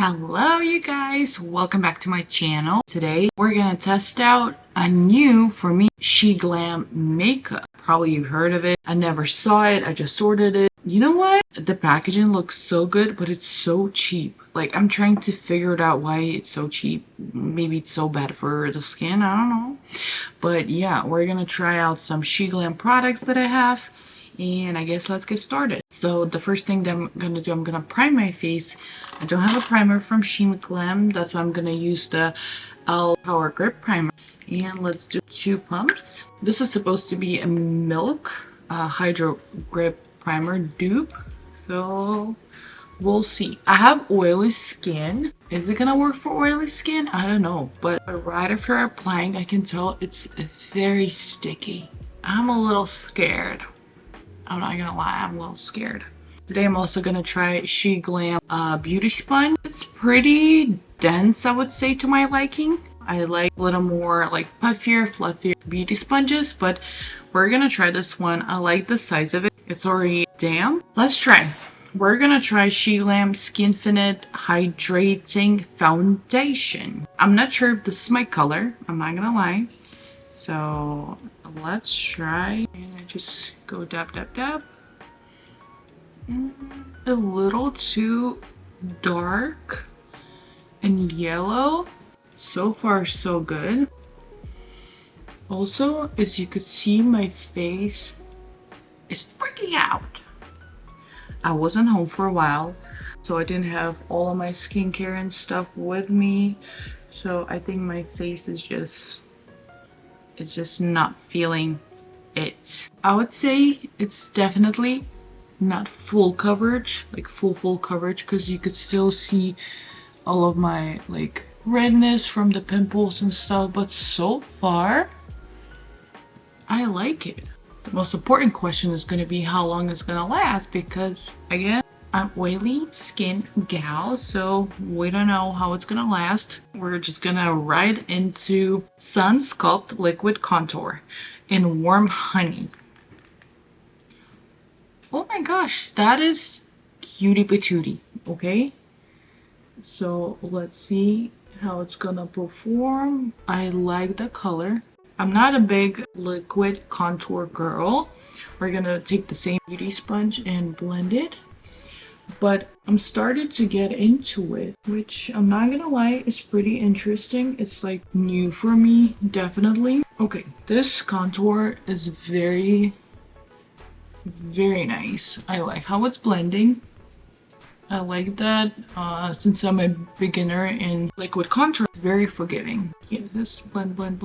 Hello you guys, welcome back to my channel. Today we're gonna test out a new, for me, SHEGLAM makeup. Probably you've heard of it. I never saw it, I just ordered it. You know what? The packaging looks so good, but it's so cheap. Like, I'm trying to figure it out why it's so cheap. Maybe it's so bad for the skin, I don't know. But yeah, we're gonna try out some SHEGLAM products that I have. And I guess let's get started. So the first thing that I'm gonna do, I'm gonna prime my face. I don't have a primer from SHEGLAM, that's why I'm gonna use the e.l.f. Power Grip Primer. And let's do 2 pumps. This is supposed to be a Milk Hydro Grip Primer dupe. So we'll see. I have oily skin. Is it gonna work for oily skin? I don't know. But right after applying, I can tell it's very sticky. I'm a little scared. I'm not gonna lie, I'm a little scared. Today I'm also gonna try SHEGLAM Beauty Sponge. It's pretty dense, I would say, to my liking. I like a little more like puffier, fluffier beauty sponges, but we're gonna try this one. I like the size of it. It's already damp. Let's try. We're gonna try SHEGLAM Skinfinite Hydrating Foundation. I'm not sure if this is my color, I'm not gonna lie. So let's try, and I just go dab dab dab. A little too dark and yellow. So far so good. Also, as you could see, my face is freaking out. I wasn't home for a while, so I didn't have all of my skincare and stuff with me, so I think my face is just, it's just not feeling it. I would say it's definitely not full coverage, like full coverage, because you could still see all of my like redness from the pimples and stuff, but so far I like it. The most important question is going to be how long it's going to last, because again, I'm oily skin gal, so we don't know how it's gonna last. We're just gonna right into Sun Sculpt Liquid Contour in Warm Honey. Oh my gosh, that is cutie patootie, okay? So let's see how it's gonna perform. I like the color. I'm not a big liquid contour girl. We're gonna take the same beauty sponge and blend it. But I'm starting to get into it, which I'm not gonna lie, is pretty interesting. It's like new for me, definitely. Okay, this contour is very nice. I like how it's blending. I like that since I'm a beginner in liquid contour, it's very forgiving. Yeah, this blend.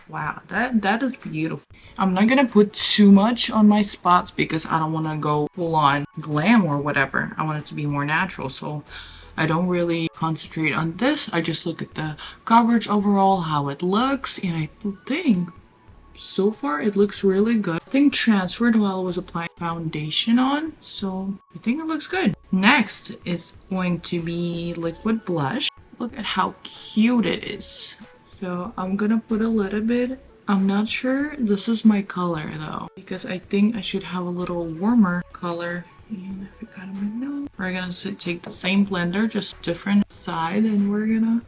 Wow, that is beautiful. I'm not gonna put too much on my spots because I don't want to go full on glam or whatever. I want it to be more natural, so I don't really concentrate on this. I just look at the coverage overall, how it looks, and I think so far it looks really good. I think transferred while I was applying foundation on, so I think it looks good. Next is going to be liquid blush. Look at how cute it is. So I'm gonna put a little bit. I'm not sure this is my color though, because I think I should have a little warmer color. And I forgot my nose. We're gonna take the same blender, just different side, and we're gonna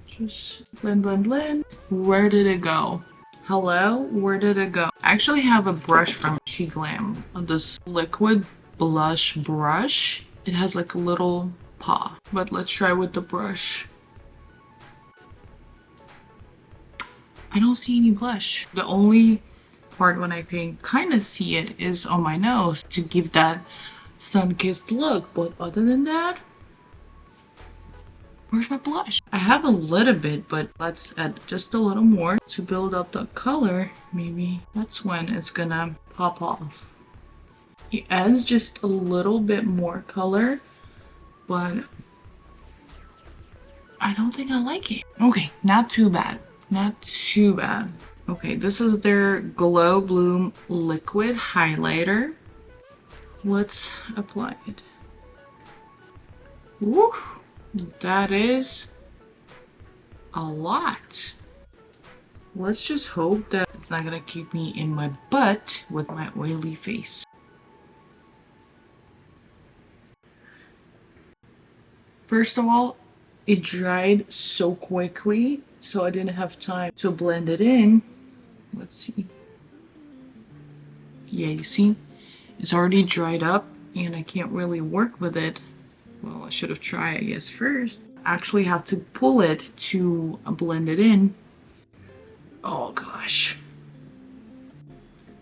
just blend. Where did it go? Hello? Where did it go? I actually have a brush from SHEGLAM. This liquid blush brush. It has like a little paw. But let's try with the brush. I don't see any blush. The only part when I can kind of see it is on my nose to give that sun-kissed look. But other than that, where's my blush? I have a little bit, but let's add just a little more to build up the color. Maybe that's when it's gonna pop off. It adds just a little bit more color, but I don't think I like it. Okay, not too bad. Not too bad. Okay, this is their Glow Bloom Liquid Highlighter. Let's apply it. Woo! That is a lot. Let's just hope that it's not gonna keep me in my butt with my oily face. First of all, it dried so quickly, so I didn't have time to blend it in. Let's see. Yeah, you see? It's already dried up and I can't really work with it. Well, I should have tried, I guess, first. I actually have to pull it to blend it in. Oh gosh.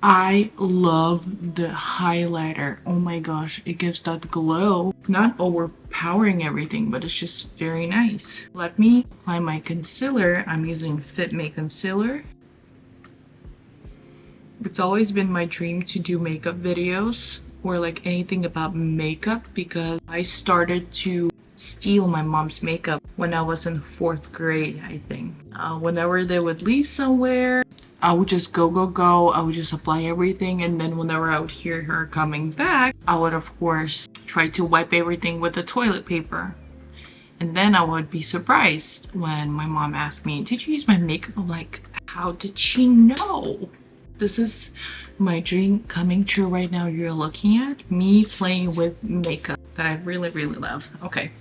I love the highlighter. Oh my gosh, it gives that glow. Not overpowering everything, but it's just very nice. Let me apply my concealer. I'm using Fit Me Concealer. It's always been my dream to do makeup videos or like anything about makeup because I started to steal my mom's makeup when I was in 4th grade, I think. Whenever they would leave somewhere, I would just go. I would just apply everything, and then whenever I would hear her coming back, I would of course try to wipe everything with the toilet paper. And then I would be surprised when my mom asked me, "Did you use my makeup?" I'm like, how did she know? This is my dream coming true right now. You're looking at me playing with makeup that I really, really love. Okay.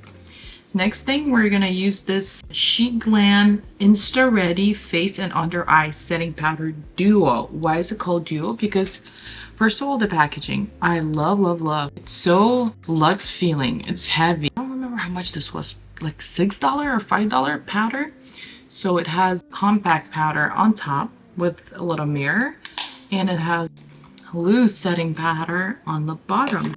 Next thing, we're gonna use this SHEGLAM Insta-ready Face and Under Eye Setting Powder Duo. Why is it called Duo? Because first of all, the packaging. I love, love, love. It's so luxe feeling. It's heavy. I don't remember how much this was. Like $6 or $5 powder. So it has compact powder on top with a little mirror. And it has loose setting powder on the bottom.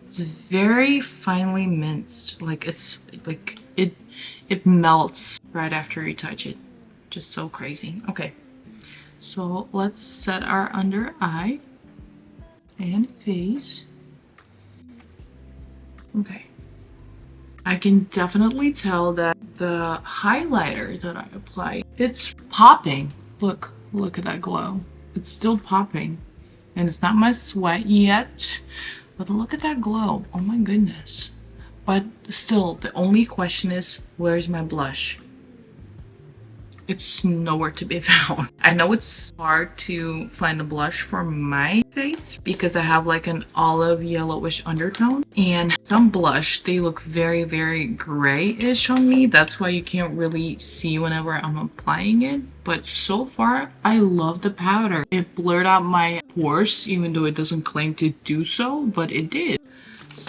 It's very finely minced. Like it's like it melts right after you touch it. Just so crazy. Okay, so let's set our under eye and face. Okay, I can definitely tell that the highlighter that I apply, it's popping. Look at that glow. It's still popping, and it's not my sweat yet. But look at that glow. Oh my goodness. But still, the only question is, where's my blush? It's nowhere to be found. I know it's hard to find a blush for my face because I have like an olive yellowish undertone, and some blush, they look very, very grayish on me. That's why you can't really see whenever I'm applying it. But so far, I love the powder. It blurred out my pores, even though it doesn't claim to do so, but it did.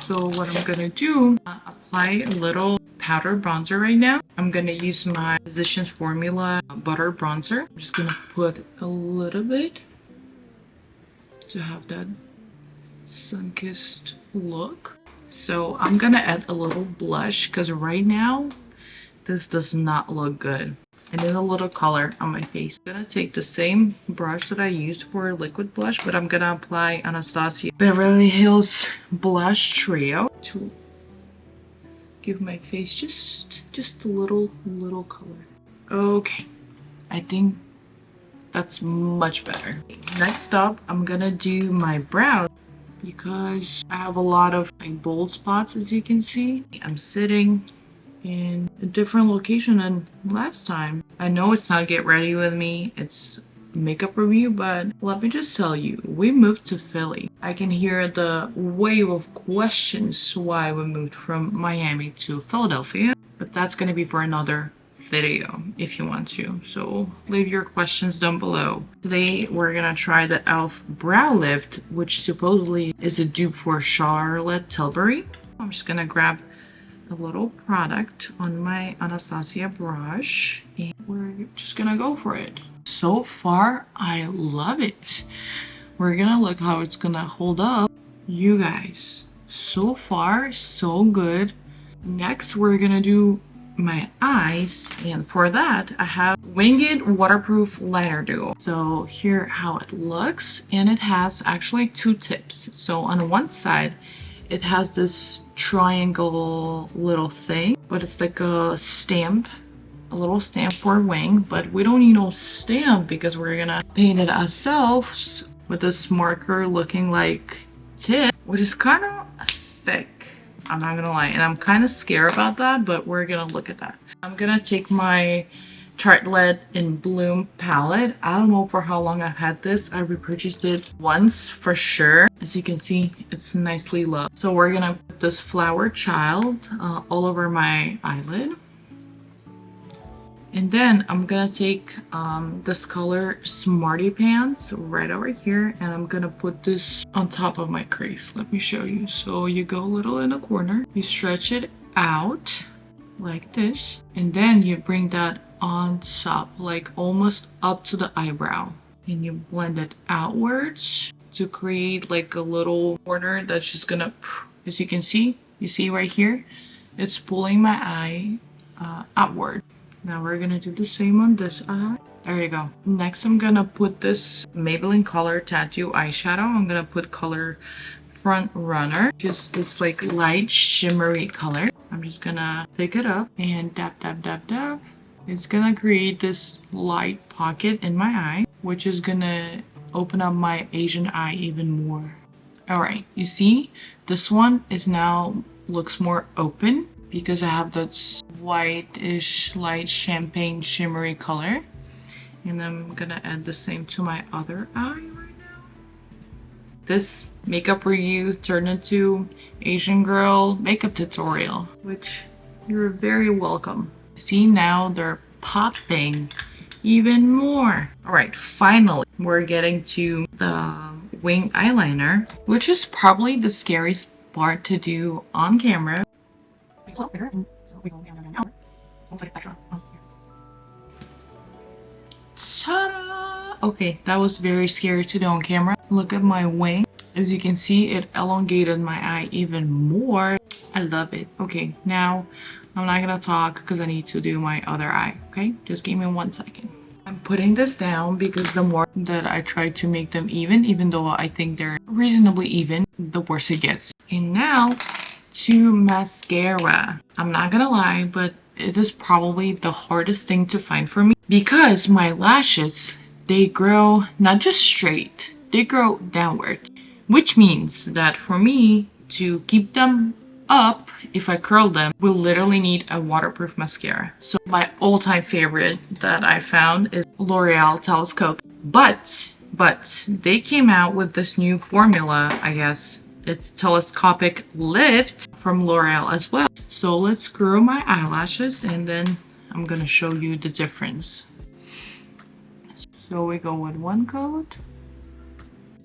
So what I'm gonna do, apply a little powder bronzer right now. I'm gonna use my Physicians Formula butter bronzer. I'm just gonna put a little bit to have that sun-kissed look. So I'm gonna add a little blush because right now this does not look good. I need a little color on my face. I'm gonna take the same brush that I used for liquid blush, but I'm gonna apply Anastasia Beverly Hills blush trio to give my face just a little color. Okay, I think that's much better. Next up, I'm gonna do my brows because I have a lot of like bold spots, as you can see. I'm sitting in a different location than last time. I know it's not Get Ready With Me, it's makeup review, but let me just tell you, we moved to Philly. I can hear the wave of questions why we moved from Miami to Philadelphia, but that's gonna be for another video if you want to, so leave your questions down below. Today we're gonna try the e.l.f. brow lift, which supposedly is a dupe for Loreal Tilbury. I'm just gonna grab a little product on my Anastasia brush and we're just gonna go for it. So far, I love it. We're gonna look how it's gonna hold up. You guys, so far, so good. Next, we're gonna do my eyes, and for that, I have Winged Waterproof Liner Duo. So here how it looks, and it has actually 2 tips. So on one side, it has this triangle little thing, but it's like a stamp, a little stamp for a wing, but we don't need no stamp because we're gonna paint it ourselves with this marker looking like tip, which is kind of thick, I'm not gonna lie, and I'm kind of scared about that, but we're gonna look at that. I'm gonna take my CHATLOTTE in Bloom palette. I don't know for how long I've had this. I repurchased it once for sure. As you can see, it's nicely loved. So we're gonna put this flower child all over my eyelid. And then I'm gonna take this color Smarty Pants right over here, and I'm gonna put this on top of my crease. Let me show you. So you go a little in a corner, you stretch it out like this, and then you bring that on top, like almost up to the eyebrow, and you blend it outwards to create like a little corner that's just gonna, as you can see, you see right here, it's pulling my eye outward. Now we're gonna do the same on this eye. There you go. Next, I'm gonna put this Maybelline Color Tattoo eyeshadow. I'm gonna put color Front Runner, just this like light shimmery color. I'm just gonna pick it up and dab, dab, dab, dab. It's gonna create this light pocket in my eye, which is gonna open up my Asian eye even more. All right, you see, this one is now looks more open because I have this whitish light champagne shimmery color. And I'm gonna add the same to my other eye right now. This makeup review turned into Asian girl makeup tutorial, which you're very welcome. See, now they're popping even more. All right, finally, we're getting to the wing eyeliner, which is probably the scariest part to do on camera. Ta-da! Okay, that was very scary to do on camera. Look at my wing. As you can see, it elongated my eye even more. I love it. Okay, now I'm not gonna talk because I need to do my other eye. Okay, just give me 1 second. I'm putting this down because the more that I try to make them even though I think they're reasonably even, the worse it gets. And now to mascara. I'm not gonna lie, but it is probably the hardest thing to find for me because my lashes, they grow not just straight, they grow downward, which means that for me to keep them up, if I curl them, we'll literally need a waterproof mascara. So my all-time favorite that I found is Loreal Telescopic. But they came out with this new formula, I guess. It's Telescopic Lift from Loreal as well. So let's grow my eyelashes and then I'm gonna show you the difference. So we go with one coat.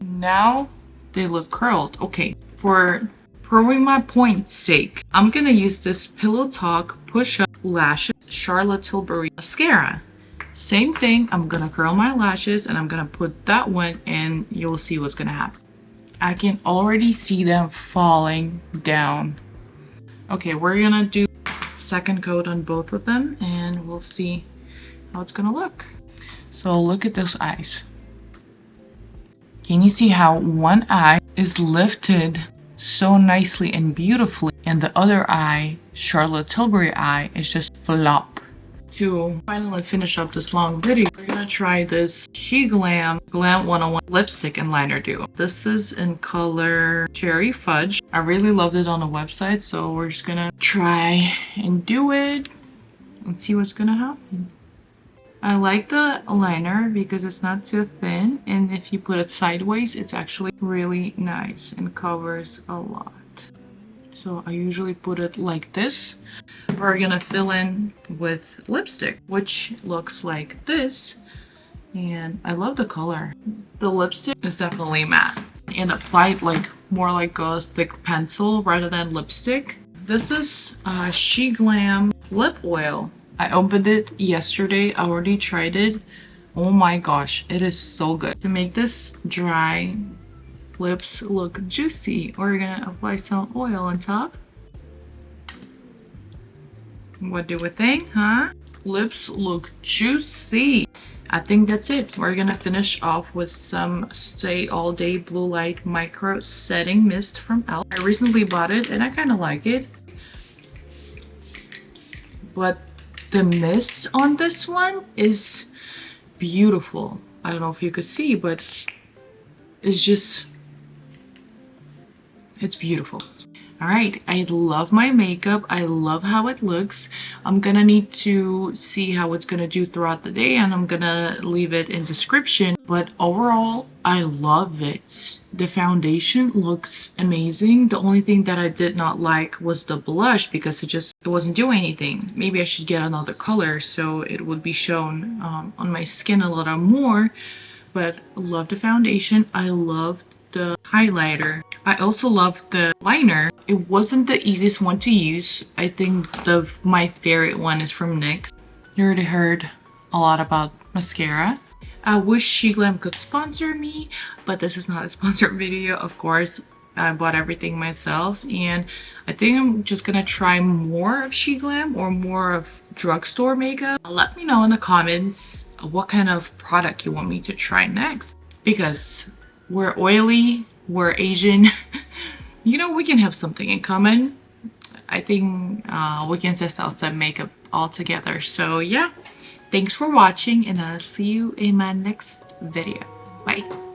Now they look curled. Okay, for proving my point's sake, I'm gonna use this Pillow Talk Push Up Lashes Charlotte Tilbury mascara. Same thing, I'm gonna curl my lashes and I'm gonna put that one and you'll see what's gonna happen. I can already see them falling down. Okay, we're gonna do second coat on both of them and we'll see how it's gonna look. So look at those eyes. Can you see how one eye is lifted so nicely and beautifully and the other eye, Charlotte Tilbury eye, is just flop? To finally finish up this long video, we're gonna try this SHEGLAM Glam 101 lipstick and liner duo. This is in color Cherry Fudge. I really loved it on the website, so we're just gonna try and do it and see what's gonna happen. I like the liner because it's not too thin, and if you put it sideways, it's actually really nice and covers a lot. So I usually put it like this. We're gonna fill in with lipstick, which looks like this. And I love the color. The lipstick is definitely matte and applied like more like a thick pencil rather than lipstick. This is SHEGLAM lip oil. I opened it yesterday. I already tried it. Oh my gosh, it is so good. To make this dry lips look juicy, we're gonna apply some oil on top. What do we think, huh? Lips look juicy. I think that's it. We're gonna finish off with some Stay All Day Blue Light Micro Setting Mist from e.l.f. I recently bought it and I kind of like it. But the mist on this one is beautiful. I don't know if you could see, but it's just, it's beautiful. Alright, I love my makeup. I love how it looks. I'm gonna need to see how it's gonna do throughout the day, and I'm gonna leave it in description. But overall, I love it. The foundation looks amazing. The only thing that I did not like was the blush, because it wasn't doing anything. Maybe I should get another color so it would be shown on my skin a little more. But I love the foundation. I love the highlighter. I also love the liner. It wasn't the easiest one to use. I think my favorite one is from NYX. You already heard a lot about mascara. I wish SHEGLAM could sponsor me, but this is not a sponsored video, of course. I bought everything myself, and I think I'm just gonna try more of SHEGLAM or more of drugstore makeup. Let me know in the comments what kind of product you want me to try next, because we're oily, we're Asian. You know, we can have something in common. I think we can test out some makeup all together. So yeah, thanks for watching, and I'll see you in my next video. Bye.